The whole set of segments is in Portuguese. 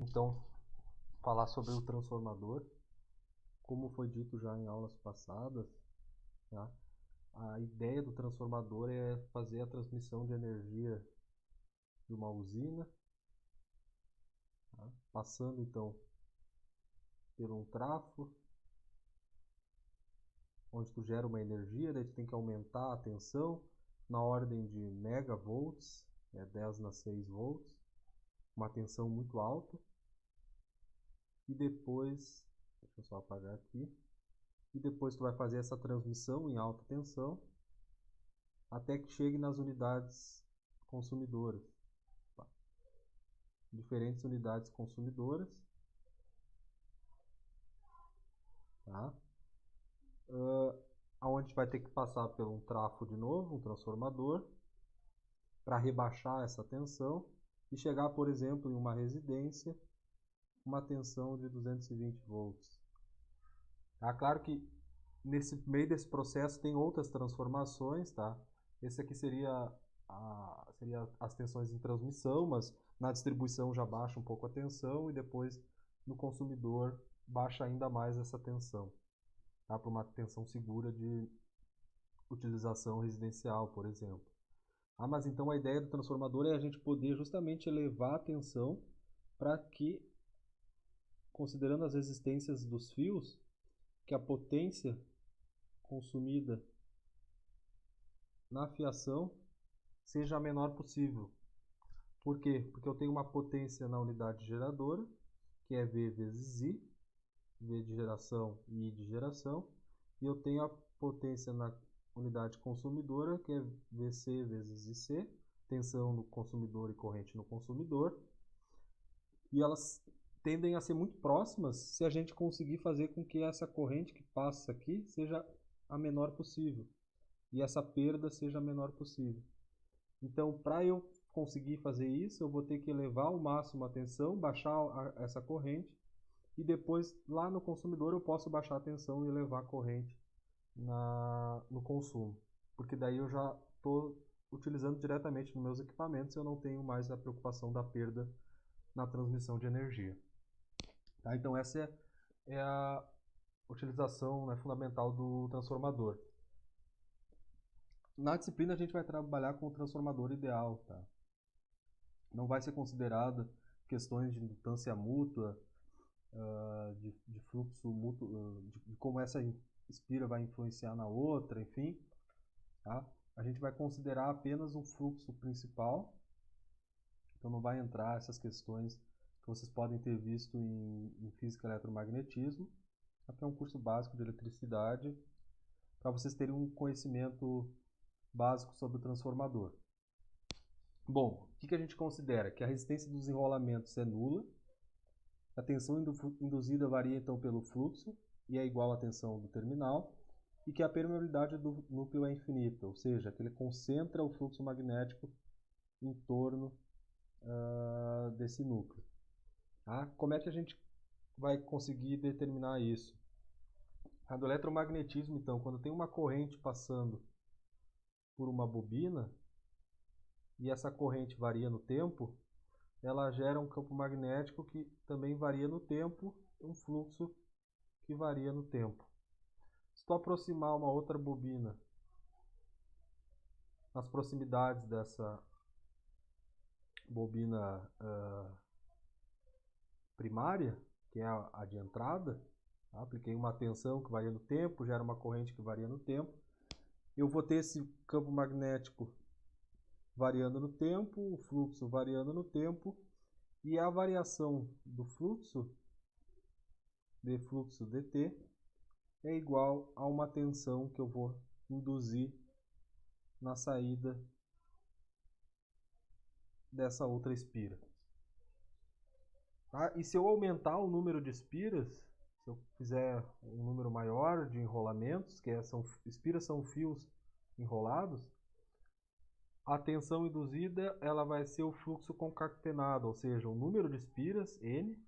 Então, falar sobre o transformador, como foi dito já em aulas passadas, tá? A ideia do transformador é fazer a transmissão de energia de uma usina, tá? Passando então por um trafo, onde tu gera uma energia, daí tu tem que aumentar a tensão na ordem de megavolts, 10 na 6 volts, uma tensão muito alta. E depois, deixa eu só apagar aqui, e depois tu vai fazer essa transmissão em alta tensão até que chegue nas unidades consumidoras, tá? Diferentes unidades consumidoras, tá? Aonde vai ter que passar por um trafo de novo, um transformador, para rebaixar essa tensão e chegar, por exemplo, em uma residência, uma tensão de 220 volts. Tá? Claro que nesse meio desse processo tem outras transformações, tá? Esse aqui seria as tensões em transmissão, mas na distribuição já baixa um pouco a tensão e depois no consumidor baixa ainda mais essa tensão, tá? Para uma tensão segura de utilização residencial, por exemplo. Mas então a ideia do transformador é a gente poder justamente elevar a tensão para que, considerando as resistências dos fios, que a potência consumida na fiação seja a menor possível. Por quê? Porque eu tenho uma potência na unidade geradora, que é V vezes I, V de geração e I de geração, e eu tenho a potência na unidade consumidora, que é VC vezes IC, tensão no consumidor e corrente no consumidor, e elas tendem a ser muito próximas se a gente conseguir fazer com que essa corrente que passa aqui seja a menor possível e essa perda seja a menor possível. Então, para eu conseguir fazer isso, eu vou ter que elevar ao máximo a tensão, baixar essa corrente e depois lá no consumidor eu posso baixar a tensão e elevar a corrente no consumo, porque daí eu já estou utilizando diretamente nos meus equipamentos e eu não tenho mais a preocupação da perda na transmissão de energia. Tá? Então essa é a utilização, né, fundamental do transformador. Na disciplina a gente vai trabalhar com o transformador ideal, tá? Não vai ser considerada questões de indutância mútua, de fluxo mútuo, de como essa espira vai influenciar na outra, enfim, tá? A gente vai considerar apenas um fluxo principal, então não vai entrar essas questões que vocês podem ter visto em física e eletromagnetismo. Aqui é um curso básico de eletricidade, para vocês terem um conhecimento básico sobre o transformador. Bom, o que a gente considera? Que a resistência dos enrolamentos é nula, a tensão induzida varia então pelo fluxo e é igual à tensão do terminal, e que a permeabilidade do núcleo é infinita, ou seja, que ele concentra o fluxo magnético em torno desse núcleo. Tá? Como é que a gente vai conseguir determinar isso? A do eletromagnetismo, então, quando tem uma corrente passando por uma bobina e essa corrente varia no tempo, ela gera um campo magnético que também varia no tempo, um fluxo que varia no tempo. Se tu aproximar uma outra bobina nas proximidades dessa bobina primária, que é a de entrada, tá? Apliquei uma tensão que varia no tempo, gera uma corrente que varia no tempo, eu vou ter esse campo magnético variando no tempo, o fluxo variando no tempo, e a variação do fluxo, de fluxo dt, é igual a uma tensão que eu vou induzir na saída dessa outra espira. Tá? E se eu aumentar o número de espiras, se eu fizer um número maior de enrolamentos, espiras são fios enrolados, a tensão induzida ela vai ser o fluxo concatenado, ou seja, o número de espiras, N,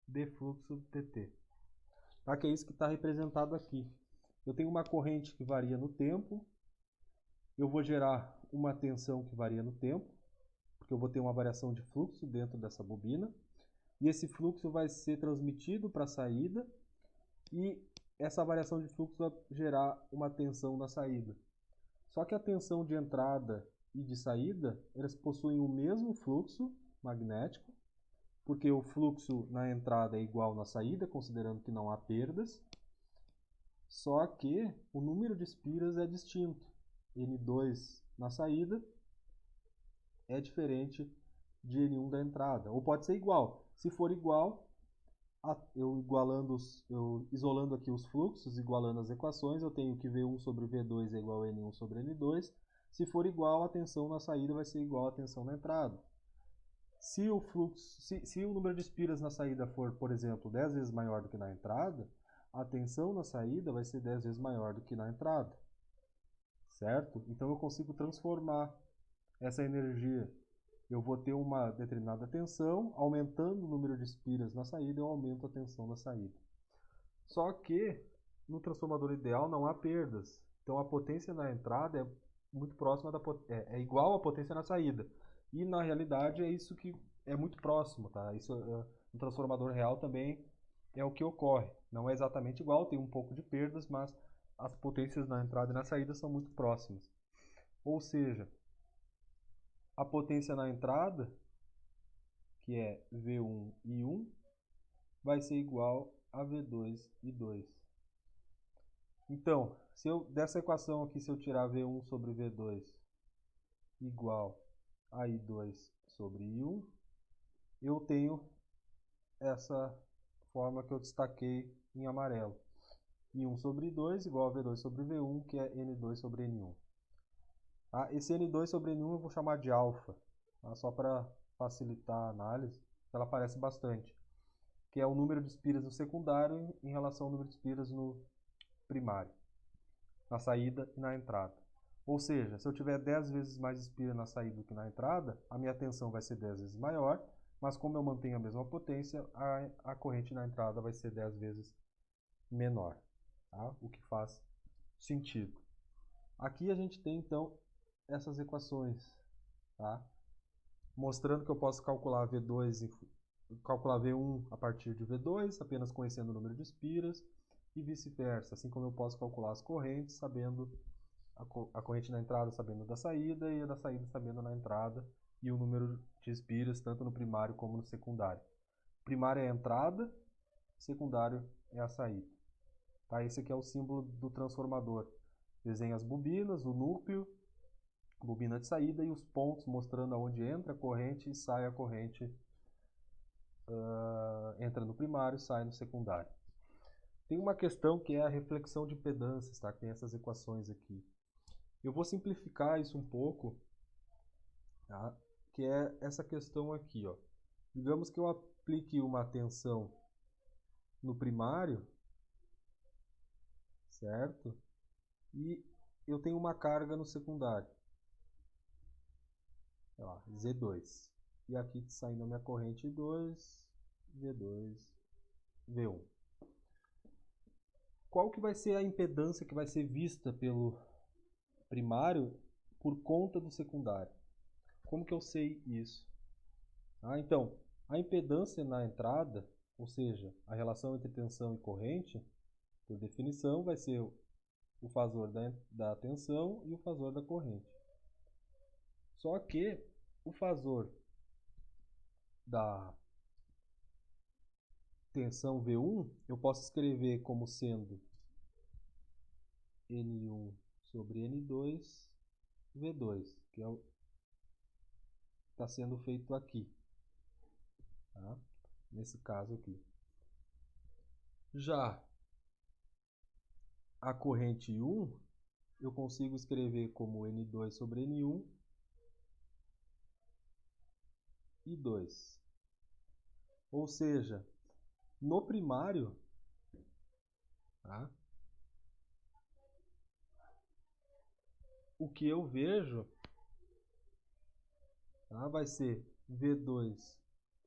de fluxo dt. Tá? Que é isso que está representado aqui. Eu tenho uma corrente que varia no tempo, eu vou gerar uma tensão que varia no tempo, porque eu vou ter uma variação de fluxo dentro dessa bobina. e esse fluxo vai ser transmitido para a saída, e essa variação de fluxo vai gerar uma tensão na saída. Só que a tensão de entrada e de saída, elas possuem o mesmo fluxo magnético, porque o fluxo na entrada é igual na saída, considerando que não há perdas, só que o número de espiras é distinto. N2 na saída é diferente de N1 da entrada, ou pode ser igual. Se for igual, eu isolando aqui os fluxos, igualando as equações, eu tenho que V1 sobre V2 é igual a N1 sobre N2. Se for igual, a tensão na saída vai ser igual à tensão na entrada. Se o número de espiras na saída for, por exemplo, 10 vezes maior do que na entrada, a tensão na saída vai ser 10 vezes maior do que na entrada. Certo? Então eu consigo transformar essa energia. Eu vou ter uma determinada tensão, aumentando o número de espiras na saída, eu aumento a tensão na saída. Só que no transformador ideal não há perdas. Então a potência na entrada é muito próxima é igual à potência na saída. E na realidade é isso que é muito próximo, tá? Isso no transformador real também é o que ocorre. Não é exatamente igual, tem um pouco de perdas, mas as potências na entrada e na saída são muito próximas. Ou seja, a potência na entrada, que é V1 e 1, vai ser igual a V2 e 2. Então, dessa equação aqui, se eu tirar V1 sobre V2 igual a I2 sobre I1, eu tenho essa forma que eu destaquei em amarelo. I1 sobre I2 igual a V2 sobre V1, que é N2 sobre N1. Tá? Esse N2 sobre N1 eu vou chamar de alfa, tá? Só para facilitar a análise, ela aparece bastante, que é o número de espiras no secundário em relação ao número de espiras no primário, na saída e na entrada. Ou seja, se eu tiver 10 vezes mais espira na saída do que na entrada, a minha tensão vai ser 10 vezes maior, mas como eu mantenho a mesma potência, a corrente na entrada vai ser 10 vezes menor, tá? O que faz sentido. Aqui a gente tem então essas equações, tá? Mostrando que eu posso calcular calcular V1 a partir de V2, apenas conhecendo o número de espiras, e vice-versa, assim como eu posso calcular as correntes sabendo a corrente na entrada sabendo da saída e a da saída sabendo na entrada, e o número de espiras tanto no primário como no secundário. Primário é a entrada, secundário é a saída. Tá? Esse aqui é o símbolo do transformador. Desenha as bobinas, o núcleo, bobina de saída e os pontos mostrando aonde entra a corrente e sai a corrente, entra no primário e sai no secundário. Tem uma questão que é a reflexão de impedâncias, tá? Tem essas equações aqui. Eu vou simplificar isso um pouco, tá? Que é essa questão aqui, ó. Digamos que eu aplique uma tensão no primário, certo? E eu tenho uma carga no secundário, sei lá, Z2. E aqui saindo a minha corrente 2, V2, V1. Qual que vai ser a impedância que vai ser vista pelo primário por conta do secundário? Como que eu sei isso? Então, a impedância na entrada, ou seja, a relação entre tensão e corrente, por definição, vai ser o fasor da tensão e o fasor da corrente. Só que o fasor da tensão V1 eu posso escrever como sendo N1 sobre N2 V2, que é o está sendo feito aqui, tá? Nesse caso aqui. Já a corrente 1 eu consigo escrever como N2 sobre N1 e 2. Ou seja, no primário, tá? O que eu vejo, tá? Vai ser V2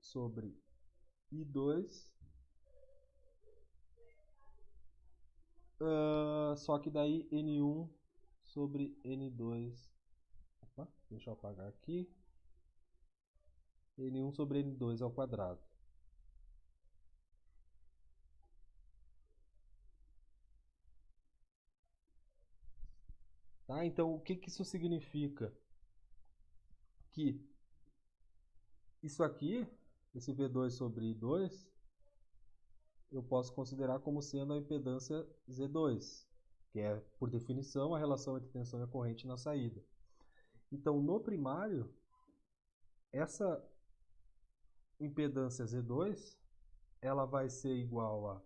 sobre I2, só que daí N1 sobre N2. Opa, deixa eu apagar aqui. N1 sobre N2 ao quadrado. Tá? Então, o que isso significa? Que isso aqui, esse V2 sobre I2, eu posso considerar como sendo a impedância Z2, que é, por definição, a relação entre tensão e a corrente na saída. Então, no primário, essa impedância Z2, ela vai ser igual a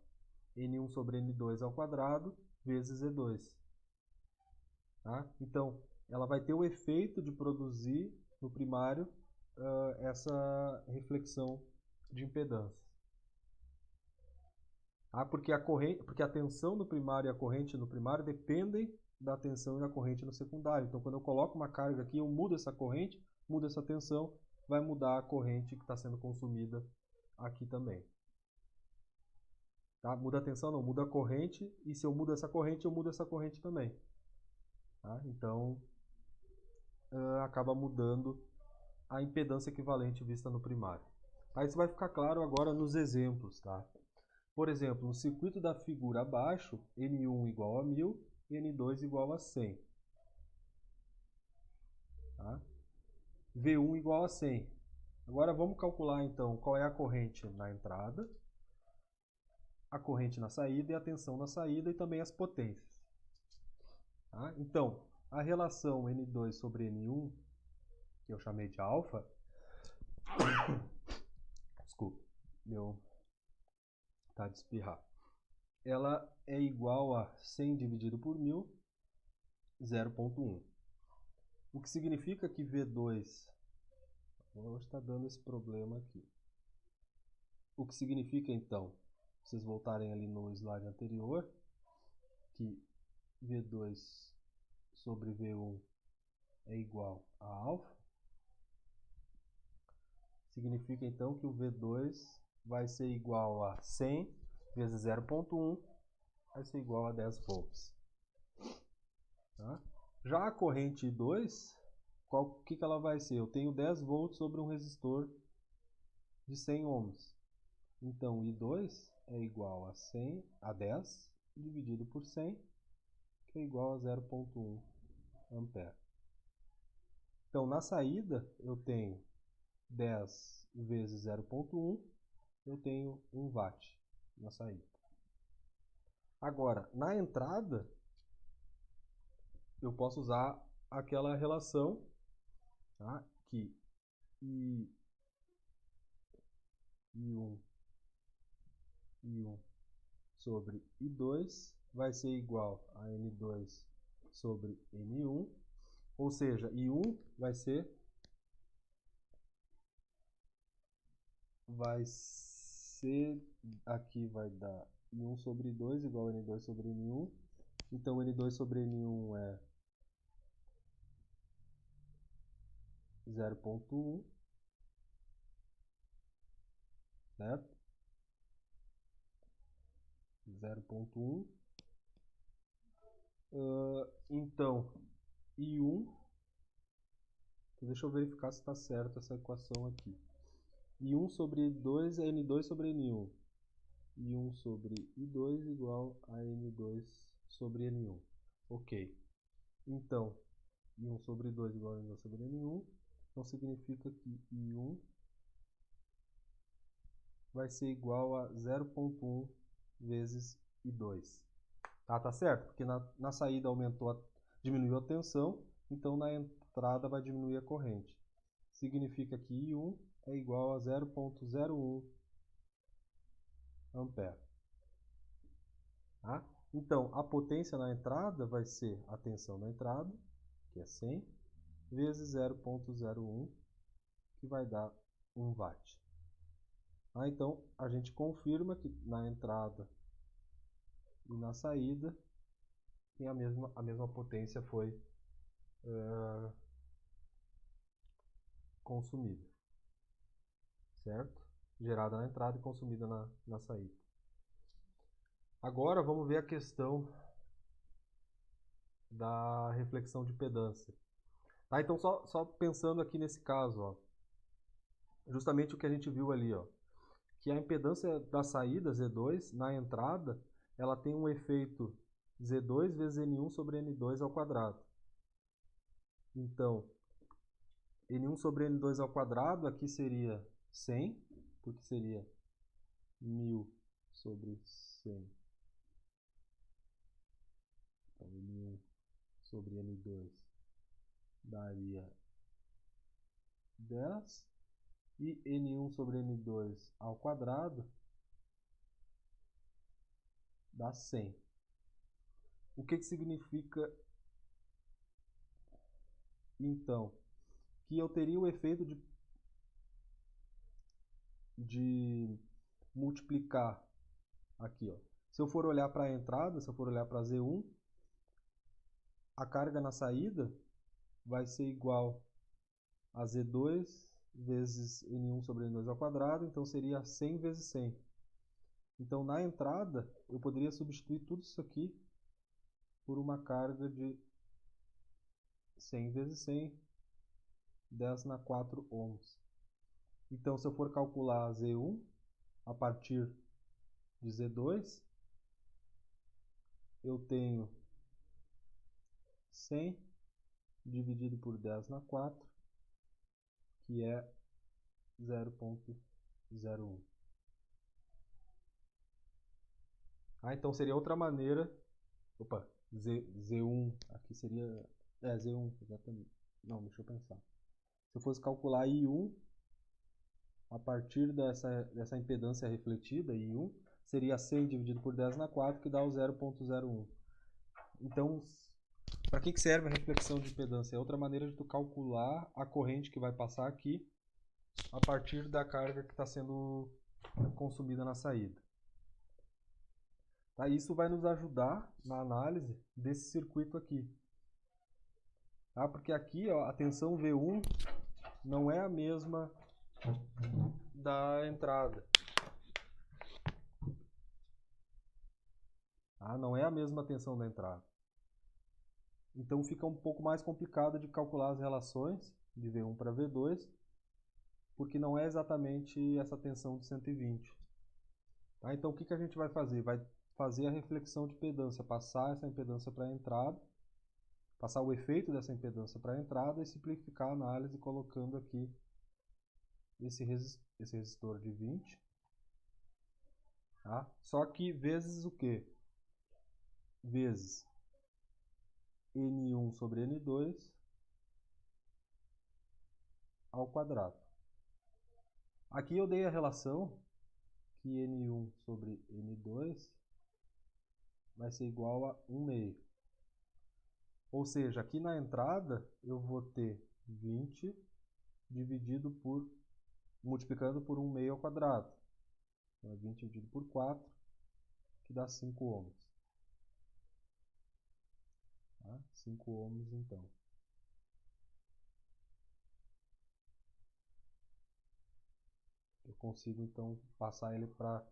N1 sobre N2 ao quadrado vezes Z2. Tá? Então, ela vai ter o efeito de produzir no primário essa reflexão de impedância. Porque a tensão no primário e a corrente no primário dependem da tensão e da corrente no secundário. Então, quando eu coloco uma carga aqui, eu mudo essa corrente, mudo essa tensão, vai mudar a corrente que está sendo consumida aqui também. Tá? Muda a tensão? Não, muda a corrente, e se eu mudo essa corrente, eu mudo essa corrente também. Tá? Então, acaba mudando a impedância equivalente vista no primário. Tá? Isso vai ficar claro agora nos exemplos. Tá? Por exemplo, no circuito da figura abaixo, N1 igual a 1000 e N2 igual a 100. Tá? V1 igual a 100. Agora vamos calcular então qual é a corrente na entrada, a corrente na saída e a tensão na saída e também as potências. Tá? Então, a relação N2 sobre N1, que eu chamei de alfa, desculpa, tá de espirrar. Ela é igual a 100 dividido por 1000, 0,1. O que significa que V2... Hoje está dando esse problema aqui. O que significa, então, se vocês voltarem ali no slide anterior, que V2 sobre V1 é igual a alfa, significa, então, que o V2 vai ser igual a 100 vezes 0,1, vai ser igual a 10 volts. Tá? Já a corrente I2, o que ela vai ser? Eu tenho 10 volts sobre um resistor de 100 ohms. Então, I2 é igual a 10 dividido por 100, que é igual a 0,1 ampere. Então, na saída, eu tenho 10 vezes 0,1, eu tenho 1 watt na saída. Agora, na entrada, eu posso usar aquela relação, tá? Que I1 sobre I2 vai ser igual a N2 sobre N1, ou seja, I1 vai ser aqui vai dar I1 sobre I2 igual a N2 sobre N1, então N2 sobre N1 é 0,1, certo? 0,1. Então, I1, deixa eu verificar se está certo essa equação aqui. I1 sobre I2 é N2 sobre N1. I1 sobre I2 igual a N2 sobre N1. Ok. Então, I1 sobre I2 igual a N2 sobre N1. Então, significa que I1 vai ser igual a 0,1 vezes I2. Tá certo? Porque na saída diminuiu a tensão, então na entrada vai diminuir a corrente. Significa que I1 é igual a 0,01 ampere. Tá? Então, a potência na entrada vai ser a tensão na entrada, que é 100, vezes 0,01, que vai dar 1 watt. Então, a gente confirma que na entrada e na saída tem a mesma potência foi consumida, certo? Gerada na entrada e consumida na saída. Agora vamos ver a questão da reflexão de impedância. Tá? Então, só pensando aqui nesse caso, ó, justamente o que a gente viu ali, ó, que a impedância da saída, Z2, na entrada, ela tem um efeito Z2 vezes N1 sobre N2 ao quadrado. Então, N1 sobre N2 ao quadrado aqui seria 100, porque seria 1000 sobre 100. Então, N1 sobre N2 daria 10. E N1 sobre N2 ao quadrado dá 100. O que significa, então, que eu teria o efeito de multiplicar aqui, ó. Se eu for olhar para a entrada, se eu for olhar para Z1, a carga na saída vai ser igual a Z2 vezes N1 sobre N2 ao quadrado, então seria 100 vezes 100. Então, na entrada, eu poderia substituir tudo isso aqui por uma carga de 100 vezes 100, 10 na 4 ohms. Então, se eu for calcular Z1 a partir de Z2, eu tenho 100 dividido por 10 na 4, que é 0,01. Então seria outra maneira. Opa, Z1 aqui seria. Z1, exatamente. Não, deixa eu pensar. Se eu fosse calcular I1 a partir dessa impedância refletida, I1, seria 100 dividido por 10 na 4, que dá o 0,01. Então, para que serve a reflexão de impedância? É outra maneira de tu calcular a corrente que vai passar aqui a partir da carga que está sendo consumida na saída. Tá? Isso vai nos ajudar na análise desse circuito aqui. Tá? Porque aqui, ó, a tensão V1 não é a mesma da entrada. Tá? Não é a mesma tensão da entrada. Então fica um pouco mais complicado de calcular as relações de V1 para V2, porque não é exatamente essa tensão de 120. Tá? Então o que a gente vai fazer? Vai fazer a reflexão de impedância, passar essa impedância para a entrada, passar o efeito dessa impedância para a entrada e simplificar a análise colocando aqui esse resistor de 20. Tá? Só que vezes o quê? Vezes N1 sobre N2 ao quadrado. Aqui eu dei a relação que N1 sobre N2 vai ser igual a 1 meio. Ou seja, aqui na entrada eu vou ter 20 dividido por, multiplicando por 1 meio ao quadrado. Então é 20 dividido por 4, que dá 5 ohms. Tá? 5 ohms então. Eu consigo então passar ele para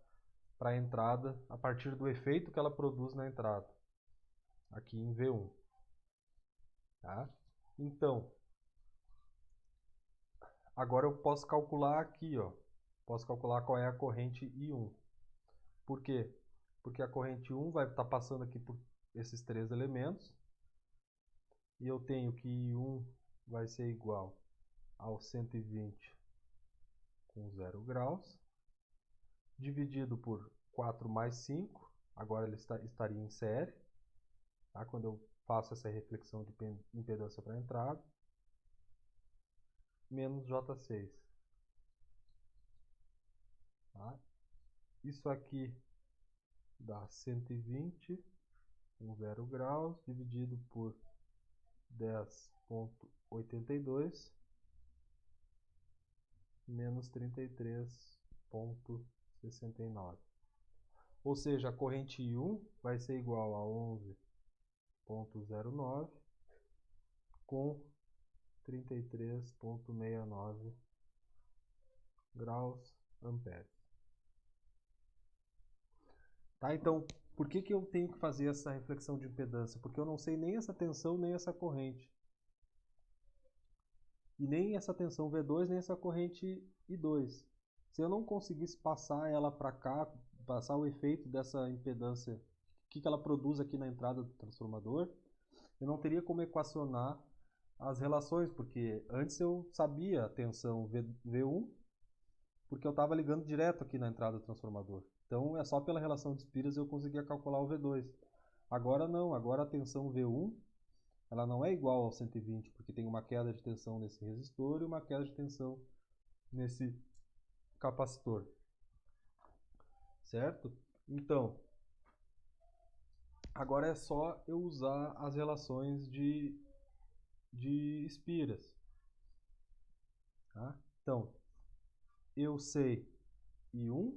a entrada a partir do efeito que ela produz na entrada, aqui em V1. Tá? Então, agora eu posso calcular aqui, ó, posso calcular qual é a corrente I1. Por quê? Porque a corrente 1 vai estar passando aqui por esses três elementos, e eu tenho que I1 vai ser igual ao 120 com 0 graus, dividido por 4 mais 5, agora ele estaria em série, tá? Quando eu faço essa reflexão de impedância para a entrada, menos J6. Tá? Isso aqui dá 120 com 0 graus, dividido por 10,82, menos 33,69. Ou seja, a corrente I1 vai ser igual a 11,09 com 33,69 graus amperes. Tá? Então, por que eu tenho que fazer essa reflexão de impedância? Porque eu não sei nem essa tensão, nem essa corrente. E nem essa tensão V2, nem essa corrente I2. Se eu não conseguisse passar ela para cá, passar o efeito dessa impedância, o que ela produz aqui na entrada do transformador, eu não teria como equacionar as relações, porque antes eu sabia a tensão V1, porque eu estava ligando direto aqui na entrada do transformador. Então é só pela relação de espiras eu conseguia calcular o V2. Agora não, agora a tensão V1 ela não é igual ao 120, porque tem uma queda de tensão nesse resistor e uma queda de tensão nesse capacitor. Certo? Então, agora é só eu usar as relações de espiras. Tá? Então, eu sei I1,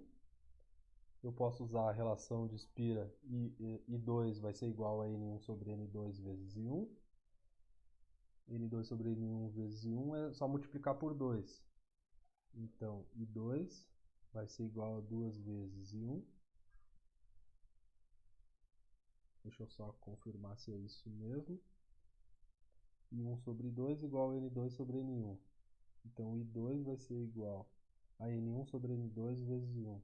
eu posso usar a relação de espira I2 vai ser igual a N1 sobre N2 vezes I1. N2 sobre N1 vezes I1 é só multiplicar por 2. Então, I2 vai ser igual a 2 vezes I1. Deixa eu só confirmar se é isso mesmo. I1 sobre 2 igual a N2 sobre N1. Então, I2 vai ser igual a N1 sobre N2 vezes I1.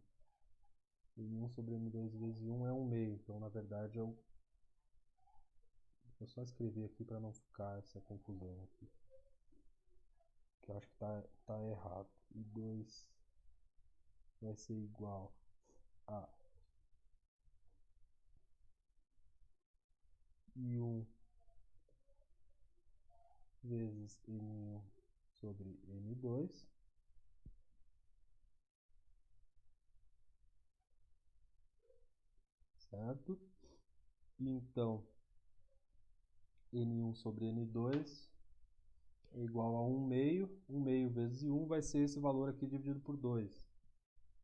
N1 sobre N2 vezes 1 é 1 meio. Então, na verdade, eu vou só escrever aqui para não ficar essa confusão aqui. Que eu acho que tá errado. I2 vai ser igual a I1 vezes N1 sobre N2. Certo? Então, N1 sobre N2 é igual a 1 meio. 1 meio vezes 1 vai ser esse valor aqui dividido por 2.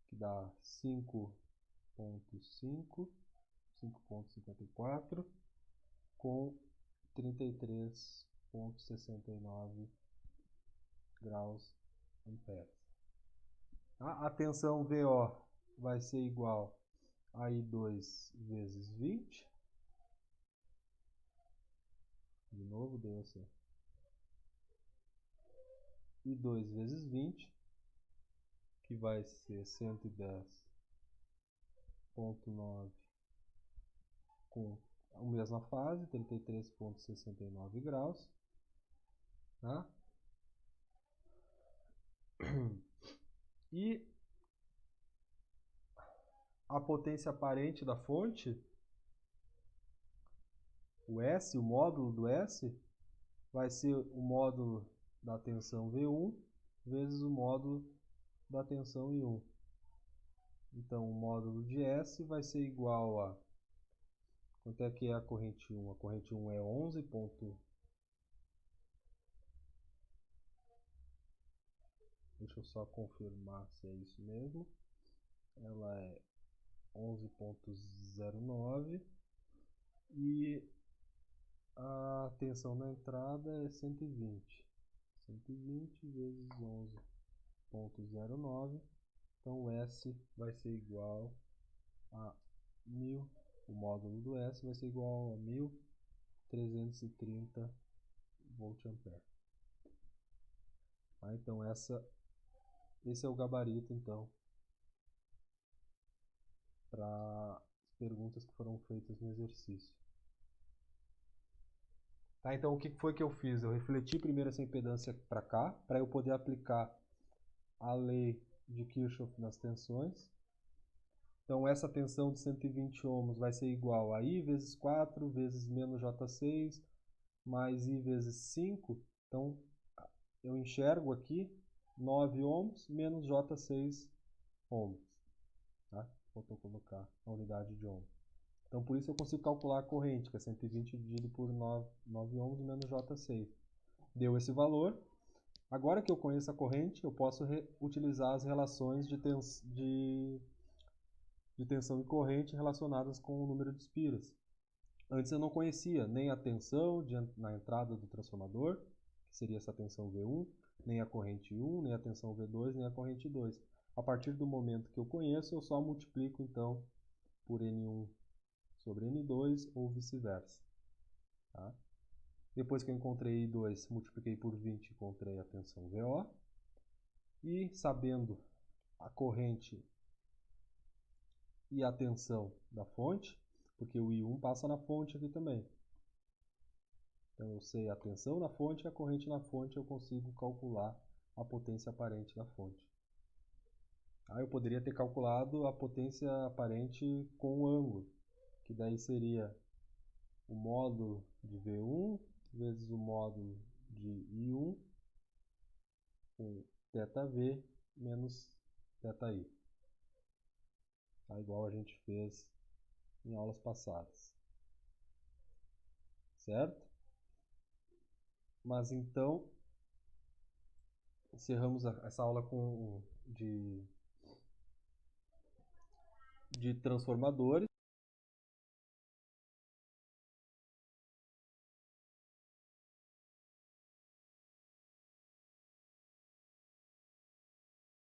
Que dá 5,5, 5,54 com 33,69 graus amperes. A tensão VO vai ser igual a I2 vezes 20. De novo, deu assim. I2 vezes 20, que vai ser 110,9 com a mesma fase, 33,69 graus. Tá? E a potência aparente da fonte, o S, o módulo do S, vai ser o módulo da tensão V1 vezes o módulo da tensão I1. Então, o módulo de S vai ser igual a... Quanto é que é a corrente 1? A corrente 1 é 11. Deixa eu só confirmar se é isso mesmo. Ela é 11,09 e a tensão na entrada é 120. 120 vezes 11,09. Então o S vai ser igual a 1000. O módulo do S vai ser igual a 1330 volt-ampere. Ah, então esse é o gabarito então para as perguntas que foram feitas no exercício. Tá, então o que foi que eu fiz? Eu refleti primeiro essa impedância para cá, para eu poder aplicar a lei de Kirchhoff nas tensões. Então essa tensão de 120 ohms vai ser igual a I vezes 4 vezes menos J6 mais I vezes 5. Então eu enxergo aqui 9 ohms menos J6 ohms. Tá? Vou colocar a unidade de ohm. Então por isso eu consigo calcular a corrente, que é 120 dividido por 9 ohms menos J6. Deu esse valor. Agora que eu conheço a corrente, eu posso utilizar as relações de tensão e corrente relacionadas com o número de espiras. Antes eu não conhecia nem a tensão na entrada do transformador, que seria essa tensão V1, nem a corrente 1, nem a tensão V2, nem a corrente 2. A partir do momento que eu conheço, eu só multiplico então por N1 sobre N2 ou vice-versa. Tá? Depois que eu encontrei I2, multipliquei por 20 e encontrei a tensão VO. E sabendo a corrente e a tensão da fonte, porque o I1 passa na fonte aqui também. Então eu sei a tensão na fonte e a corrente na fonte, eu consigo calcular a potência aparente da fonte. Aí eu poderia ter calculado a potência aparente com o ângulo, que daí seria o módulo de V1 vezes o módulo de I1 com θV menos θI. Tá igual a gente fez em aulas passadas. Certo? Mas então, encerramos essa aula de transformadores.